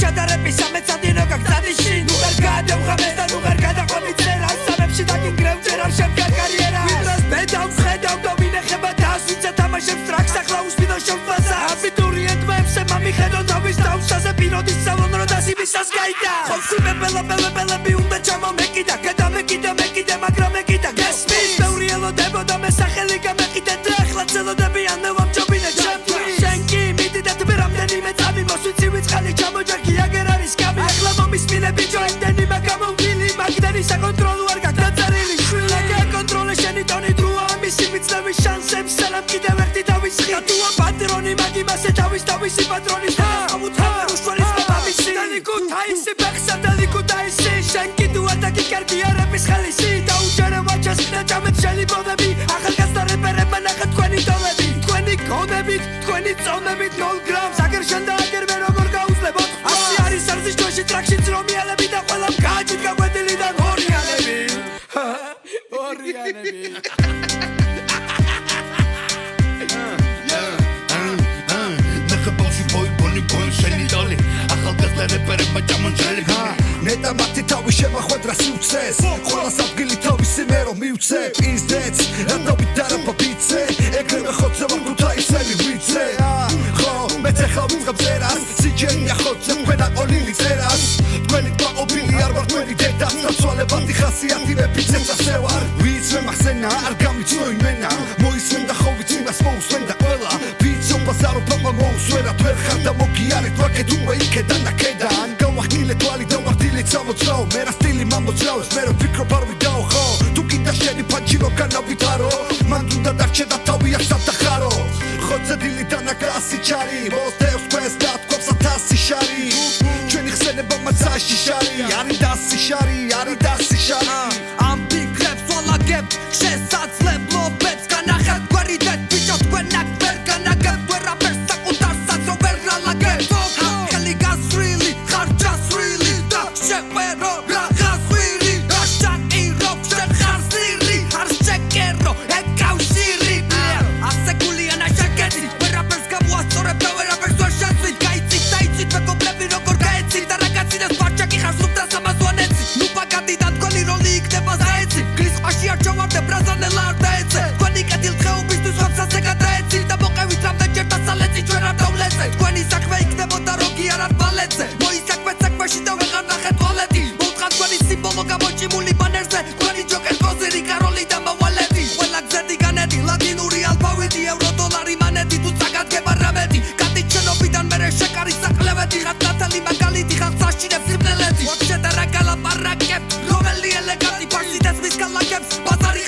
ჩადარები სამეცადინო გაგზანიში ნუ ვერ გადავღამეს და ნუ ვერ გადაყვანი წერა სამებში დაგინგრევ ჯერ არ შემდგარ კარიერა ვიდროს ბედავ ხედავ და მინეხება თავს ვინცე თამაშებს ტრაქს ახლა უსმინო შემწვაზა აბიტურიენტმა ემსება მიხედონ თავის თავსაზე პიროდის სწავლონ რომ დასიმისას გაიდა ხოცი პელები უნდა ჩამომეკიდა გადა მეკიდე მაგრამ მეკიდა გესმის ბევრი ელოდებოდა მე სახელი გამეკიდე და ახლა ცელოდები ანევამ ჯობინე ჩემთვის შენ კი მიდი და თბი რამდენიმე წამი მოსვიცი ვიწყალი ჩამოჯერგი აგერ არის კამი ახლა მომისმინე ბიჭო ემდენი მაგამოვილი მაგდენი საკონტროლო არ გაგდაწერილი შვილა გაკონტროლე შენი ტონი დროა მისი მიცნების შანსებს სალამ კიდევ ერთი დავისხი და თუა პატრონი მაგი მასე თავისი პატრონის ამუთავე უშვალის მამისი დალიკუ თაისი ბეხსა დალიკუ თაისი შენ კი თუ არ დაგიკარგი არების ხალისი დაუჯერე ვაჩას და ჯამეთ შენი ბოდები ახალგაზრდა რეპერებმა ნახა თქვენი დოლები თქვენი გონებით თქვენი წონებით 0 გრამს აგერ შენ და აგერ მე როგორ გაუძლებოთ ასე არის სარზის ჯოში ტრაქში ძრომიალები და ყველამ გააჭით გაგვედილი და ორიანები ნეტა მათი თავი შემახვედრა სიუცეს ყველას ადგილი თავისი მე რომ მივცე პიზდეც რატობით დარაფა ბიცე ეგრევე ხოცე ვარ ქუთაისელი ვიცე ხო მეც ახლა ვიწყებ წერას სიჯენია ხოცე თქვენ აყოლილი წერას თქვენი ყვაობილი არ ვარ თქვენი დედა საცვალებადი ხასიათი მე ფიცეც ასე ვარ ვიცვე მახსენა არ გამიცნო იმენა მოისმენ და ხო ვიცი მას მოусმენ და ყველა ვიცო ბაზარო პაპა მოусვერა თუ ერხარ და მოგიარეთ ვაკეთ უკვე იქედან და კედან გავახილე თვალი და ვახილე წამოწაო მე რა სტილი მამოწაოს მე რო ფიქრობ არ ვიდაო ხო თუ კიდე შენი პანჩილო განავითარო მან უნდა დარჩე და თავია სადახარო ხოცე დილი დანაკრასი ჩარი მოსდევს კვეს და თქობს ათასი შარი ჩვენი ხსენება მაცაში შარი არის დასი შარი არის დასი შარი ამ ფიქრებს ვალაგებ შესაძლებლობებს განახეთ გვარი და ბიჭო თქვენ აქ ვერ განაგებ ვერაფერს საკუთარსაც რომ ვერ ალაგებ ხელი გასრილი ხარჯასრილი და შეყვერო რაღაც ხვირი გაშტაყირო შენ ხარსირი არ შეკერო ეკავშირი ასე გულიანა შეკეცი ვერაფერს გამოასწორებ და ვერაფერს ვერ შეცვით გაიცით დაიცით მეგობრები როგორ გაეცით და რაღაცინას პარჩაკი ხარს უნდა სამაზვანეცი ნუ ბაგადიდან თქვენი როლი იქნება საეცი გლის ყვაში არ ჩავარდე ბრაზანელა არ დაეცე თქვენი კეთილ დღეობისთვის ხოცაზე გადაეცით და მოყევით რამდენჯერ დასალეცი ჩვენ არ დავლეცე თქვენი საქმე იქნებოდა როგი არ არ ბალეტზე მოისაქმეთ საქმეში და ვეღარ ნახეთ ტუალეტი მოუთხარ თქვენი სიმბოლო გამოჭიმული ბანერზე თქვენი ჯოკერ კოზირი კაროლი და მოვალედი ყველა გზეთი განედი ლადინური ალფავიტი ევრო დოლარი მანეთი თუ წაგადგება რამეთი კატი ჩენობიდან მერე შეკარი საკლევეთი ხატკათელი მაგალითი ხალხს აშინებს სიმნელეთი ვაფშე და რა გალაპარაკებ რომელი ელეგანტი ფარსი დასმის გალაკებს ბაზარი